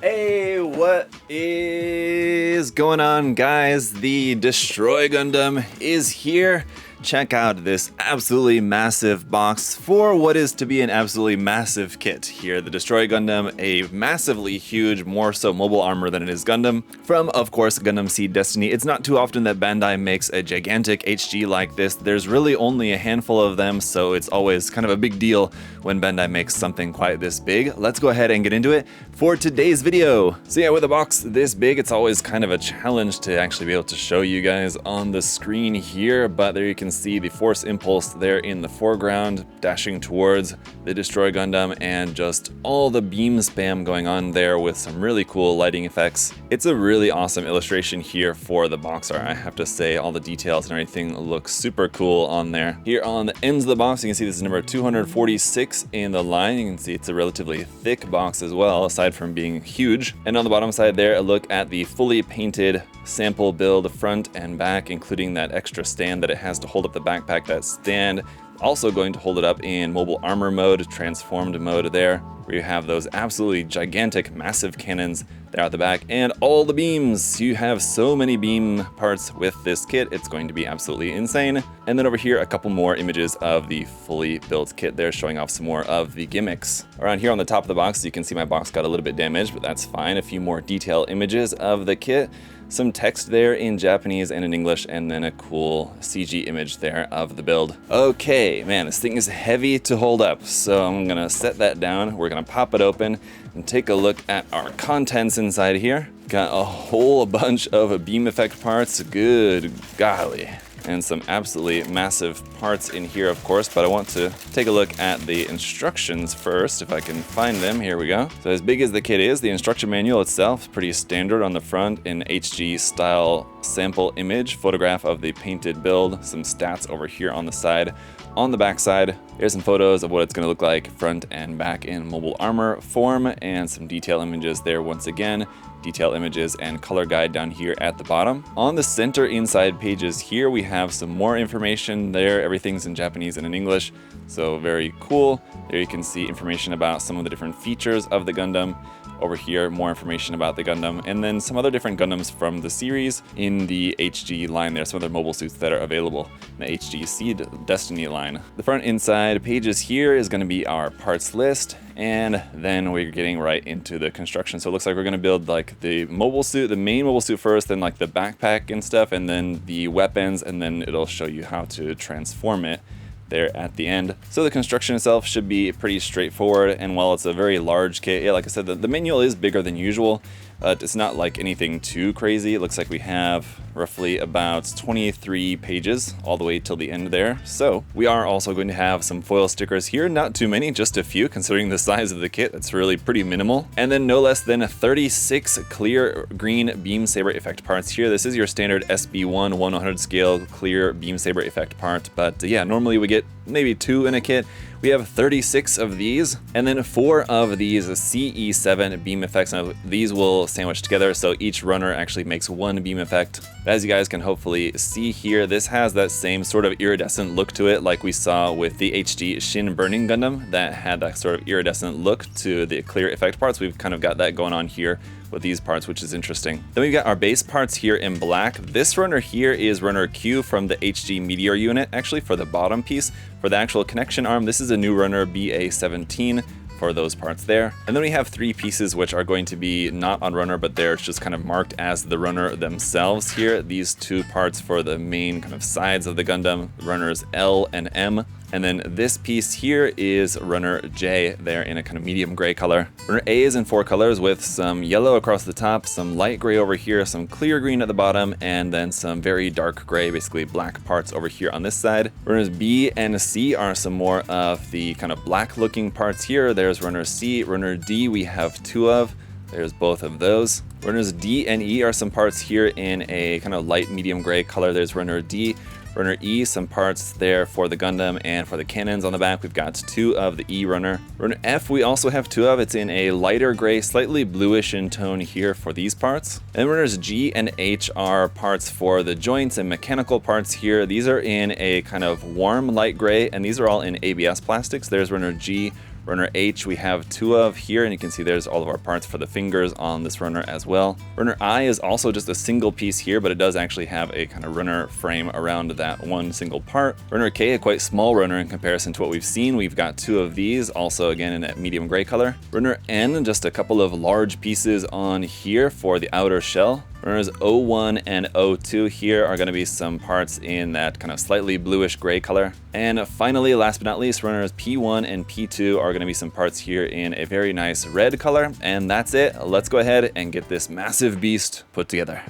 Hey, what is going on, guys? The Destroy Gundam is here. Check out this absolutely massive box for what is to be an absolutely massive kit here. The Destroy Gundam, a massively huge, more so mobile armor than it is Gundam. From, of course, Gundam Seed Destiny. It's not too often that Bandai makes a gigantic HG like this. There's really only a handful of them, so it's always kind of a big deal when Bandai makes something quite this big. Let's go ahead and get into it for today's video. So yeah, with a box this big, it's always kind of a challenge to actually be able to show you guys on the screen here, but there you can see the Force Impulse there in the foreground, dashing towards the Destroy Gundam, and just all the beam spam going on there with some really cool lighting effects. It's a really awesome illustration here for the box art. I have to say, all the details and everything look super cool on there. Here on the ends of the box, you can see this is number 246 in the line. You can see it's a relatively thick box as well, aside from being huge. And on the bottom side there, a look at the fully painted sample build front and back, including that extra stand that it has to hold up the backpack. That stand also going to hold it up in mobile armor mode, transformed mode there, where you have those absolutely gigantic, massive cannons there at the back, and all the beams. You have so many beam parts with this kit, it's going to be absolutely insane. And then over here, a couple more images of the fully built kit there, showing off some more of the gimmicks. Around here on the top of the box, you can see my box got a little bit damaged, but that's fine. A few more detail images of the kit, some text there in Japanese and in English, and then a cool CG image there of the build. Okay, man, this thing is heavy to hold up, so I'm gonna set that down. We're gonna pop it open and take a look at our contents inside here. Got a whole bunch of beam effect parts, good golly. And some absolutely massive parts in here, of course, but I want to take a look at the instructions first, if I can find them. Here we go. So as big as the kit is, the instruction manual itself is pretty standard on the front, an HG style sample image, photograph of the painted build, some stats over here on the side. On the back side, here's some photos of what it's going to look like front and back in mobile armor form, and some detail images there once again. Detail images and color guide down here at the bottom. On the center inside pages here, we have some more information there. Everything's in Japanese and in English, so very cool. There you can see information about some of the different features of the Gundam. Over here, more information about the Gundam, and then some other different Gundams from the series in the HG line there, some other mobile suits that are available in the HGCE Destiny line. The front inside pages here is going to be our parts list, and then we're getting right into the construction. So it looks like we're going to build like the mobile suit, the main mobile suit first, then like the backpack and stuff, and then the weapons, and then it'll show you how to transform it there at the end. So the construction itself should be pretty straightforward, and while it's a very large kit, yeah, like I said, the manual is bigger than usual. It's not like anything too crazy. It looks like we have roughly about 23 pages all the way till the end there. So we are also going to have some foil stickers here, not too many, just a few considering the size of the kit. It's really pretty minimal. And then no less than 36 clear green beam saber effect parts here. This is your standard SB1 1/100 scale clear beam saber effect part, but yeah, normally we get maybe 2 in a kit. We have 36 of these, and then 4 of these CE7 beam effects. Now, these will sandwich together, so each runner actually makes 1 beam effect. As you guys can hopefully see here, this has that same sort of iridescent look to it like we saw with the HG Shin Burning Gundam that had that sort of iridescent look to the clear effect parts. We've kind of got that going on here with these parts, which is interesting. Then we've got our base parts here in black. This runner here is runner Q from the HG Meteor unit, actually for the bottom piece. For the actual connection arm, this is a new runner BA17 for those parts there. And then we have 3 pieces which are going to be not on runner, but they're just kind of marked as the runner themselves here. These 2 parts for the main kind of sides of the Gundam, runners L and M. And then this piece here is runner J there in a kind of medium gray color. Runner A is in 4 colors with some yellow across the top, some light gray over here, some clear green at the bottom, and then some very dark gray, basically black parts over here on this side. Runners B and C are some more of the kind of black looking parts here. There's runner C. Runner D we have 2 of. There's both of those. Runners D and E are some parts here in a kind of light medium gray color. There's runner D. Runner E, some parts there for the Gundam and for the cannons on the back. We've got 2 of the E runner. Runner F we also have 2 of. It's in a lighter gray, slightly bluish in tone here for these parts. And runners G and H are parts for the joints and mechanical parts here. These are in a kind of warm light gray, and these are all in ABS plastics. There's runner G. Runner H we have 2 of here, and you can see there's all of our parts for the fingers on this runner as well. Runner I is also just a single piece here, but it does actually have a kind of runner frame around that one single part. Runner K, a quite small runner in comparison to what we've seen. We've got 2 of these, also again in that medium gray color. Runner N, just a couple of large pieces on here for the outer shell. Runners O1 and O2 here are going to be some parts in that kind of slightly bluish gray color. And finally, last but not least, runners P1 and P2 are going to be some parts here in a very nice red color. And that's it. Let's go ahead and get this massive beast put together.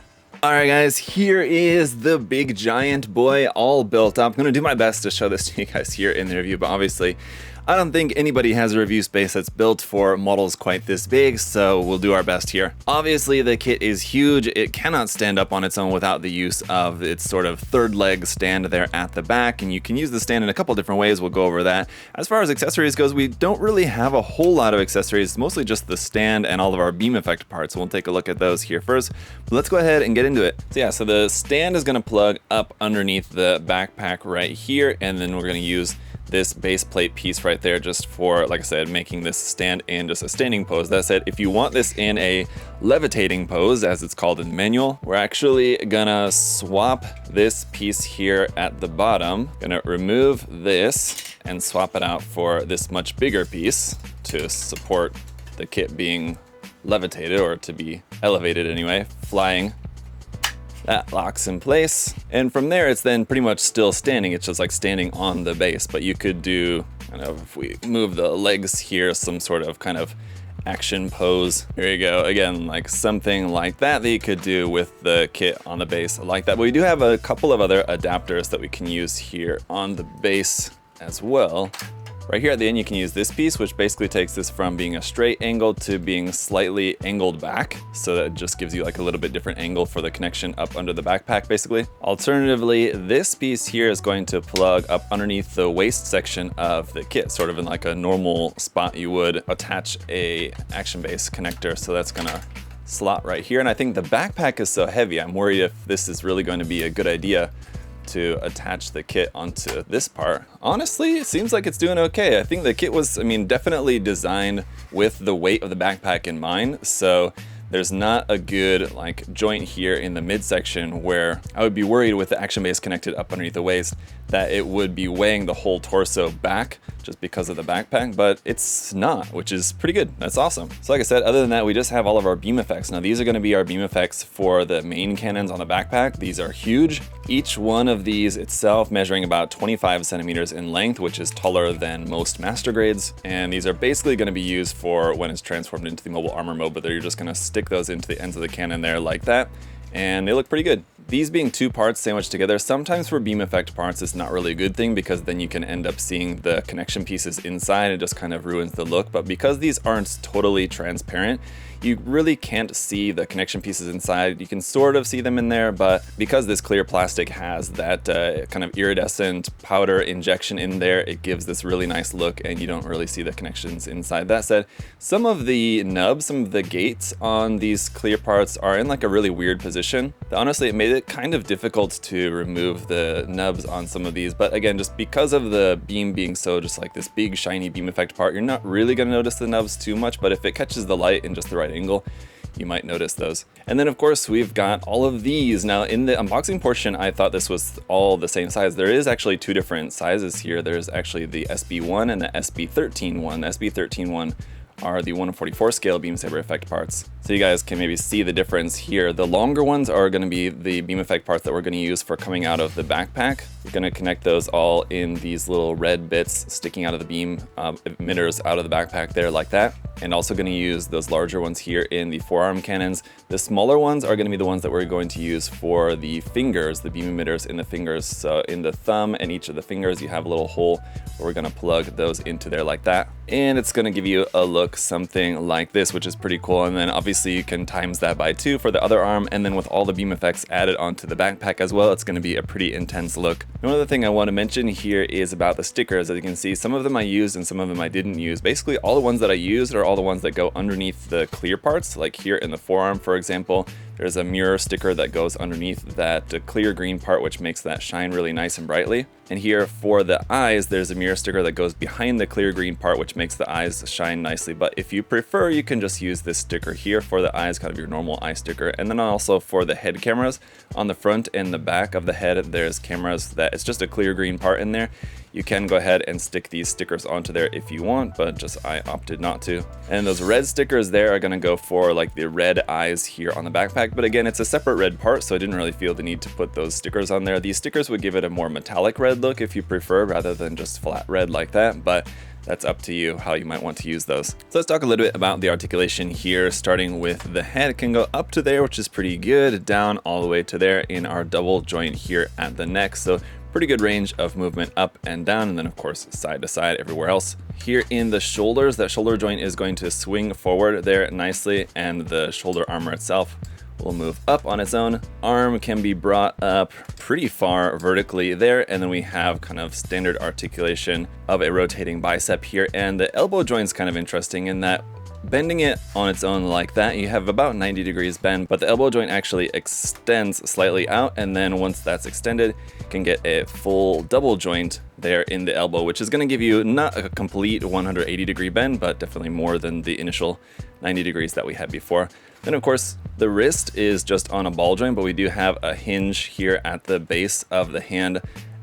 Alright guys, here is the big giant boy all built up. I'm going to do my best to show this to you guys here in the review, but obviously I don't think anybody has a review space that's built for models quite this big, so we'll do our best here. Obviously the kit is huge. It cannot stand up on its own without the use of its sort of third leg stand there at the back, and you can use the stand in a couple different ways. We'll go over that. As far as accessories goes, we don't really have a whole lot of accessories. It's mostly just the stand and all of our beam effect parts. We'll take a look at those here first. But let's go ahead and get into it. So yeah, so the stand is going to plug up underneath the backpack right here, and then we're going to use this base plate piece right there just for, like I said, making this stand in just a standing pose. That said, if you want this in a levitating pose, as it's called in the manual, we're actually gonna swap this piece here at the bottom. Gonna remove this and swap it out for this much bigger piece to support the kit being levitated, or to be elevated anyway, flying. That locks in place, and from there it's then pretty much still standing. It's just like standing on the base, but you could do, kind of, if we move the legs here, some sort of kind of action pose. Here you go, again, like something like that you could do with the kit on the base like that. But we do have a couple of other adapters that we can use here on the base as well. Right here at the end, you can use this piece, which basically takes this from being a straight angle to being slightly angled back. So that just gives you like a little bit different angle for the connection up under the backpack, basically. Alternatively, this piece here is going to plug up underneath the waist section of the kit, sort of in like a normal spot you would attach a action base connector. So that's gonna slot right here. And I think the backpack is so heavy, I'm worried if this is really going to be a good idea to attach the kit onto this part. Honestly, it seems like it's doing okay. I think the kit was, I mean, definitely designed with the weight of the backpack in mind. So there's not a good like joint here in the midsection where I would be worried with the action base connected up underneath the waist that it would be weighing the whole torso back just because of the backpack, but it's not, which is pretty good. That's awesome. So like I said, other than that, we just have all of our beam effects. Now these are going to be our beam effects for the main cannons on the backpack. These are huge. Each one of these itself measuring about 25 centimeters in length, which is taller than most master grades. And these are basically going to be used for when it's transformed into the mobile armor mode, but you're just going to stick those into the ends of the cannon there like that. And they look pretty good. These being 2 parts sandwiched together, sometimes for beam effect parts, it's not really a good thing because then you can end up seeing the connection pieces inside. It just kind of ruins the look. But because these aren't totally transparent, you really can't see the connection pieces inside. You can sort of see them in there, but because this clear plastic has that kind of iridescent powder injection in there, it gives this really nice look and you don't really see the connections inside. That said, some of the nubs, some of the gates on these clear parts are in like a really weird position. Honestly, it made it kind of difficult to remove the nubs on some of these, but again, just because of the beam being so just like this big shiny beam effect part, you're not really gonna notice the nubs too much, but if it catches the light in just the right angle, you might notice those. And then of course we've got all of these. Now in the unboxing portion, I thought this was all the same size. There is actually 2 different sizes here. There's actually the SB1 and the SB13 one. The SB13 one are the 1/44 scale beam saber effect parts. So you guys can maybe see the difference here. The longer ones are going to be the beam effect parts that we're going to use for coming out of the backpack. We're going to connect those all in these little red bits sticking out of the beam emitters out of the backpack there like that. And also going to use those larger ones here in the forearm cannons. The smaller ones are going to be the ones that we're going to use for the fingers, the beam emitters in the fingers. So in the thumb and each of the fingers, you have a little hole where we're going to plug those into there like that. And it's going to give you a look something like this, which is pretty cool. And then obviously you can times that by 2 for the other arm. And then with all the beam effects added onto the backpack as well, it's going to be a pretty intense look. One other thing I want to mention here is about the stickers. As you can see, some of them I used and some of them I didn't use. Basically all the ones that I used are all the ones that go underneath the clear parts, like here in the forearm, for example. there's a mirror sticker that goes underneath that clear green part, which makes that shine really nice and brightly. And here for the eyes, there's a mirror sticker that goes behind the clear green part, which makes the eyes shine nicely. But if you prefer, you can just use this sticker here for the eyes, kind of your normal eye sticker. And then also for the head cameras, on the front and the back of the head, there's cameras that it's just a clear green part in there. You can go ahead and stick these stickers onto there if you want, but just I opted not to. And those red stickers there are gonna go for like the red eyes here on the backpack. But again, it's a separate red part, so I didn't really feel the need to put those stickers on there. These stickers would give it a more metallic red look if you prefer, rather than just flat red like that. But that's up to you how you might want to use those. So let's talk a little bit about the articulation here, starting with the head. It can go up to there, which is pretty good, down all the way to there in our double joint here at the neck. So pretty good range of movement up and down, and then of course side to side everywhere else. Here in the shoulders, that shoulder joint is going to swing forward there nicely, and the shoulder armor itself will move up on its own. Arm can be brought up pretty far vertically there, and then we have kind of standard articulation of a rotating bicep here. And the elbow joint's kind of interesting in that bending it on its own like that, you have about 90 degrees bend, but the elbow joint actually extends slightly out, and then once that's extended, you can get a full double joint there in the elbow, which is going to give you not a complete 180 degree bend, but definitely more than the initial 90 degrees that we had before. Then of course the wrist is just on a ball joint, but we do have a hinge here at the base of the hand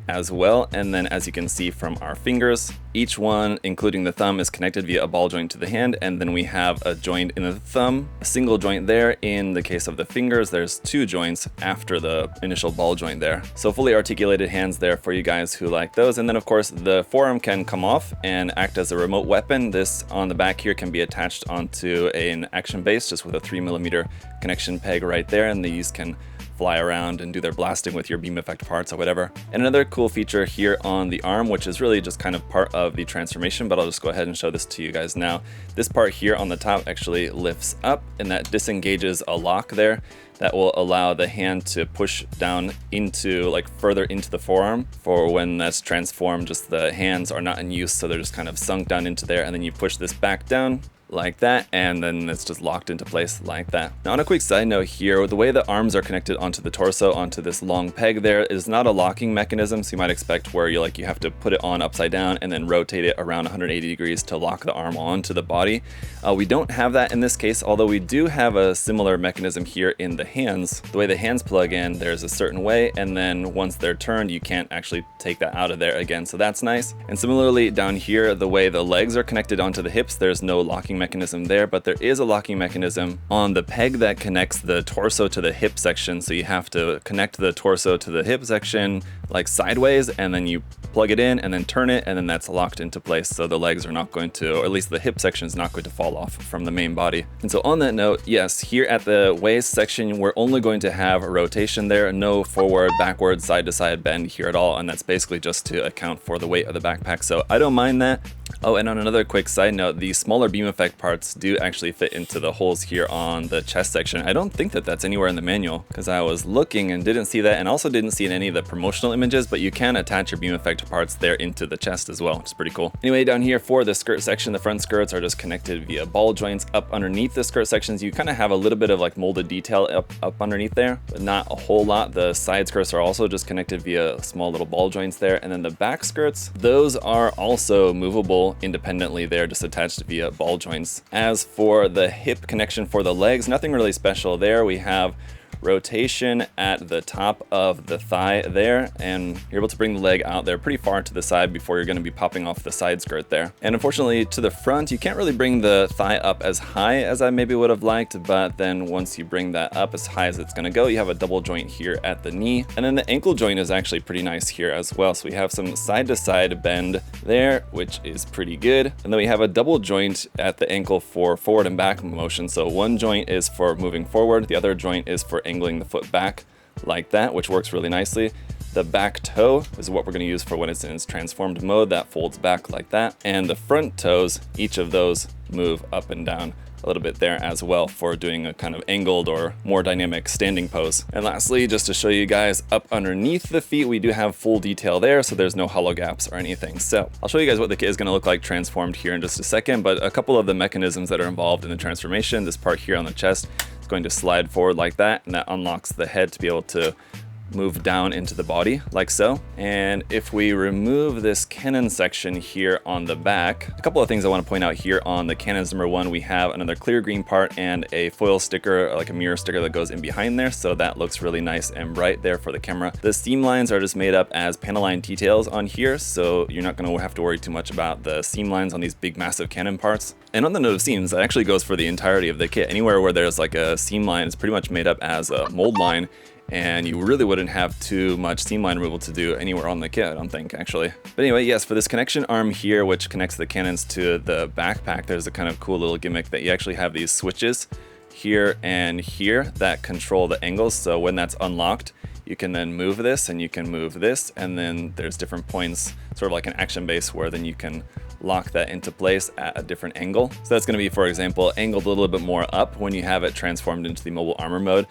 as well. And then as you can see from our fingers, each one, including the thumb, is connected via a ball joint to the hand. And then we have a joint in the thumb, a single joint there. In the case of the fingers, there's two joints after the initial ball joint there. So fully articulated hands there for you guys who like those. And then of course the forearm can come off and act as a remote weapon. This on the back here can be attached onto an action base just with a 3mm connection peg right there. And these can fly around and do their blasting with your beam effect parts or whatever. And another cool feature here on the arm, which is really just kind of part of the transformation, but I'll just go ahead and show this to you guys now. This part here on the top actually lifts up, and that disengages a lock there that will allow the hand to push down into, like, further into the forearm. For when that's transformed, just the hands are not in use, so they're just kind of sunk down into there, and then you push this back down like that, and then it's just locked into place like that. Now on a quick side note here, the way the arms are connected onto the torso, onto this long peg there, is not a locking mechanism, so you might expect where you have to put it on upside down and then rotate it around 180 degrees to lock the arm onto the body. We don't have that in this case, although we do have a similar mechanism here in the hands. The way the hands plug in, there's a certain way, and then once they're turned, you can't actually take that out of there again, so that's nice. And similarly down here, the way the legs are connected onto the hips, there's no locking mechanism there, but there is a locking mechanism on the peg that connects the torso to the hip section. So you have to connect the torso to the hip section like sideways, and then you plug it in and then turn it, and then that's locked into place, so the legs are not going to, or at least the hip section is not going to fall off from the main body. And so on that note, yes, here at the waist section, we're only going to have a rotation there, no forward, backward, side to side bend here at all, and that's basically just to account for the weight of the backpack, so I don't mind that. Oh, and on another quick side note, the smaller beam effect parts do actually fit into the holes here on the chest section. I don't think that that's anywhere in the manual, because I was looking and didn't see that, and also didn't see in any of the promotional images, but you can attach your beam effect parts there into the chest as well, which is pretty cool. Anyway, down here for the skirt section, the front skirts are just connected via ball joints up underneath the skirt sections. You kind of have a little bit of like molded detail up underneath there, but not a whole lot. The side skirts are also just connected via small little ball joints there, and then the back skirts, those are also movable independently there, just attached via ball joints. As for the hip connection for the legs, nothing really special there. We have rotation at the top of the thigh there, and you're able to bring the leg out there pretty far to the side before you're going to be popping off the side skirt there. And unfortunately to the front, you can't really bring the thigh up as high as I maybe would have liked, but then once you bring that up as high as it's going to go, you have a double joint here at the knee, and then the ankle joint is actually pretty nice here as well. So we have some side to side bend there, which is pretty good, and then we have a double joint at the ankle for forward and back motion. So one joint is for moving forward, the other joint is for angling the foot back like that, which works really nicely. The back toe is what we're going to use for when it's in its transformed mode, that folds back like that. And the front toes, each of those move up and down a little bit there as well for doing a kind of angled or more dynamic standing pose. And lastly, just to show you guys up underneath the feet, we do have full detail there, so there's no hollow gaps or anything. So I'll show you guys what the kit is going to look like transformed here in just a second, but a couple of the mechanisms that are involved in the transformation, this part here on the chest, going to slide forward like that, and that unlocks the head to be able to move down into the body like so. And if we remove this cannon section here on the back, a couple of things I want to point out here on the cannons. Number one, we have another clear green part and a foil sticker, like a mirror sticker that goes in behind there, so that looks really nice and bright there for the camera. The seam lines are just made up as panel line details on here, so you're not going to have to worry too much about the seam lines on these big massive cannon parts. And on the note of seams, that actually goes for the entirety of the kit. Anywhere where there's like a seam line, it's pretty much made up as a mold line, and you really wouldn't have too much seam line removal to do anywhere on the kit, I don't think, actually. But anyway, yes, for this connection arm here, which connects the cannons to the backpack, there's a kind of cool little gimmick that you actually have these switches here and here that control the angles. So when that's unlocked, you can then move this and you can move this, and then there's different points, sort of like an action base, where then you can lock that into place at a different angle. So that's going to be, for example, angled a little bit more up when you have it transformed into the mobile armor mode.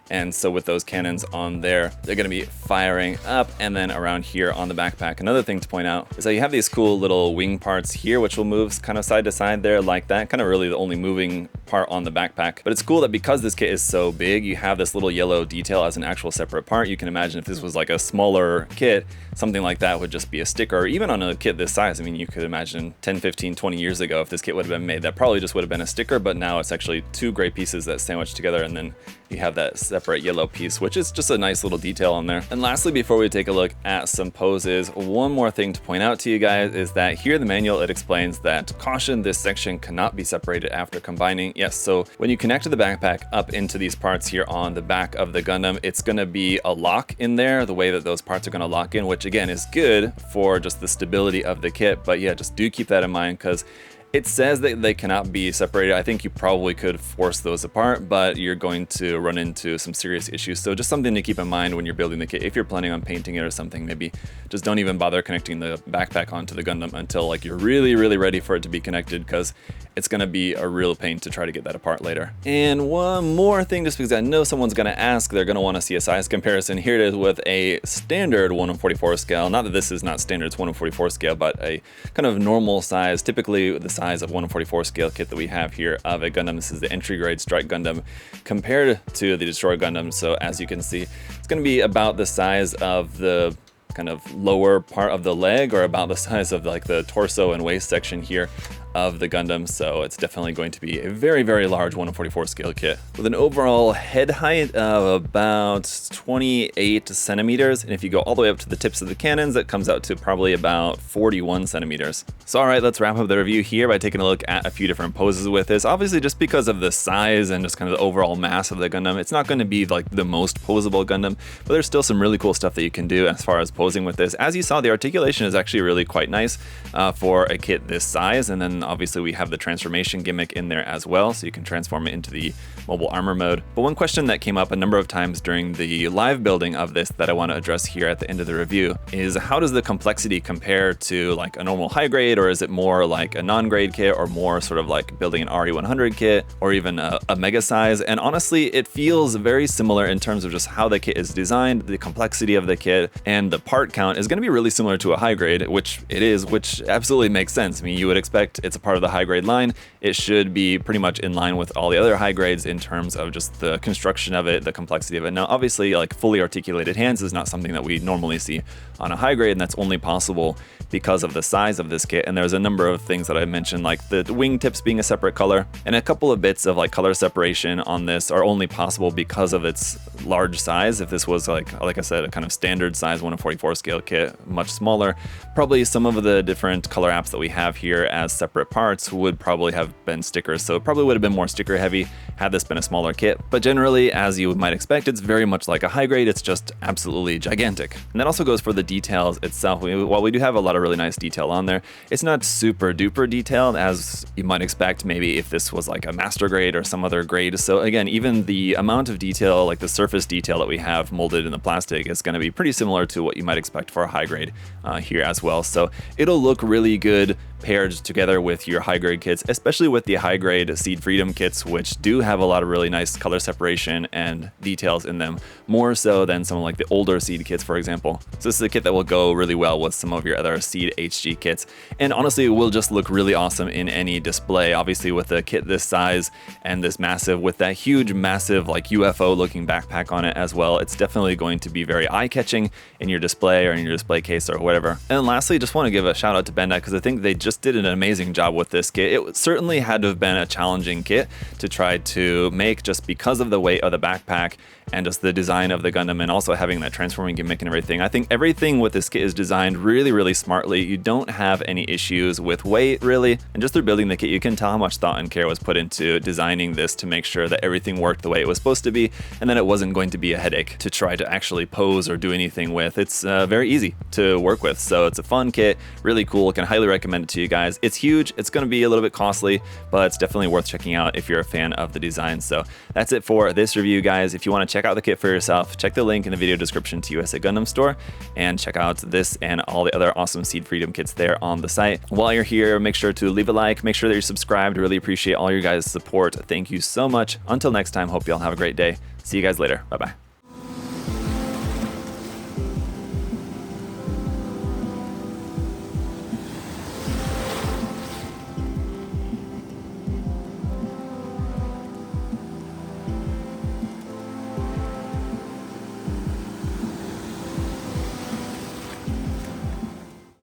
And so with those cannons on there, they're going to be firing up, and then around here on the backpack. Another thing to point out is that you have these cool little wing parts here, which will move kind of side to side there like that. Kind of really the only moving part on the backpack. But it's cool that because this kit is so big, you have this little yellow detail as an actual separate part. You can imagine if this was like a smaller kit, something like that would just be a sticker. Or even on a kit this size, I mean, you could imagine 10, 15, 20 years ago, if this kit would have been made, that probably just would have been a sticker. But now it's actually two gray pieces that sandwich together, and then you have that separate yellow piece, which is just a nice little detail on there. And lastly, before we take a look at some poses, one more thing to point out to you guys is that here in the manual, it explains that caution, this section cannot be separated after combining. Yes, so when you connect the backpack up into these parts here on the back of the Gundam, it's gonna be a lock in there, the way that those parts are gonna lock in, which again is good for just the stability of the kit. But yeah, just do keep that in mind, because it says that they cannot be separated. I think you probably could force those apart, but you're going to run into some serious issues. So just something to keep in mind when you're building the kit. If you're planning on painting it or something, maybe just don't even bother connecting the backpack onto the Gundam until like you're really, really ready for it to be connected, because it's gonna be a real pain to try to get that apart later. And one more thing, just because I know someone's gonna ask, they're gonna wanna see a size comparison. Here it is with a standard 1/44 scale. Not that this is not standard, it's 1/44 scale, but a kind of normal size, typically the size of 1/44 scale kit that we have here of a Gundam. This is the entry grade Strike Gundam compared to the Destroy Gundam. So as you can see, it's gonna be about the size of the kind of lower part of the leg, or about the size of like the torso and waist section here of the Gundam. So it's definitely going to be a very, very large 1/44 scale kit with an overall head height of about 28 centimeters. And if you go all the way up to the tips of the cannons, that comes out to probably about 41 centimeters. So all right, let's wrap up the review here by taking a look at a few different poses with this. Obviously, just because of the size and just kind of the overall mass of the Gundam, it's not going to be like the most posable Gundam, but there's still some really cool stuff that you can do as far as posing with this. As you saw, the articulation is actually really quite nice for a kit this size. And then obviously we have the transformation gimmick in there as well, so you can transform it into the mobile armor mode. But one question that came up a number of times during the live building of this that I want to address here at the end of the review is, how does the complexity compare to like a normal high grade, or is it more like a non-grade kit, or more sort of like building an RE100 kit, or even a mega size? And honestly, it feels very similar in terms of just how the kit is designed, the complexity of the kit, and the part count is going to be really similar to a high grade, which it is, which absolutely makes sense. I mean, you would expect it's a part of the high grade line. It should be pretty much in line with all the other high grades in terms of just the construction of it, the complexity of it. Now, obviously, like fully articulated hands is not something that we normally see on a high grade, and that's only possible because of the size of this kit. And there's a number of things that I mentioned, like the wingtips being a separate color, and a couple of bits of like color separation on this are only possible because of its large size. If this was like I said, a kind of standard size 1/44 scale kit, much smaller, probably some of the different color apps that we have here as separate parts would probably have been stickers. So it probably would have been more sticker heavy had this been a smaller kit. But generally, as you might expect, it's very much like a high grade. It's just absolutely gigantic. And that also goes for the details itself. While we do have a lot of really nice detail on there, it's not super duper detailed as you might expect maybe if this was like a master grade or some other grade. So again, even the amount of detail, like the surface detail that we have molded in the plastic, is going to be pretty similar to what you might expect for a high grade here as well. So it'll look really good paired together with your high grade kits, especially with the high grade Seed Freedom kits, which do have a lot of really nice color separation and details in them, more so than some of like the older Seed kits, for example. So this is a kit that will go really well with some of your other Seed HG kits, and honestly it will just look really awesome in any display. Obviously with a kit this size and this massive, with that huge massive like UFO looking backpack on it as well, it's definitely going to be very eye-catching in your display or in your display case or whatever. And lastly, just want to give a shout out to Bandai, because I think they just did an amazing job with this kit. It certainly had to have been a challenging kit to try to make, just because of the weight of the backpack and just the design of the Gundam, and also having that transforming gimmick and everything. I think everything with this kit is designed really, really smartly. You don't have any issues with weight, really, and just through building the kit, you can tell how much thought and care was put into designing this to make sure that everything worked the way it was supposed to be, and then it wasn't going to be a headache to try to actually pose or do anything with. It's very easy to work with, so it's a fun kit, really cool, can highly recommend it to you guys. It's huge, it's going to be a little bit costly, but it's definitely worth checking out if you're a fan of the design. So that's it for this review, guys. If you want to check out the kit for yourself, check the link in the video description to USA Gundam Store and check out this and all the other awesome Seed Freedom kits there on the site. While you're here, make sure to leave a like, make sure that you're subscribed. Really appreciate all your guys' support. Thank you so much. Until next time, hope you all have a great day. See you guys later. Bye-bye.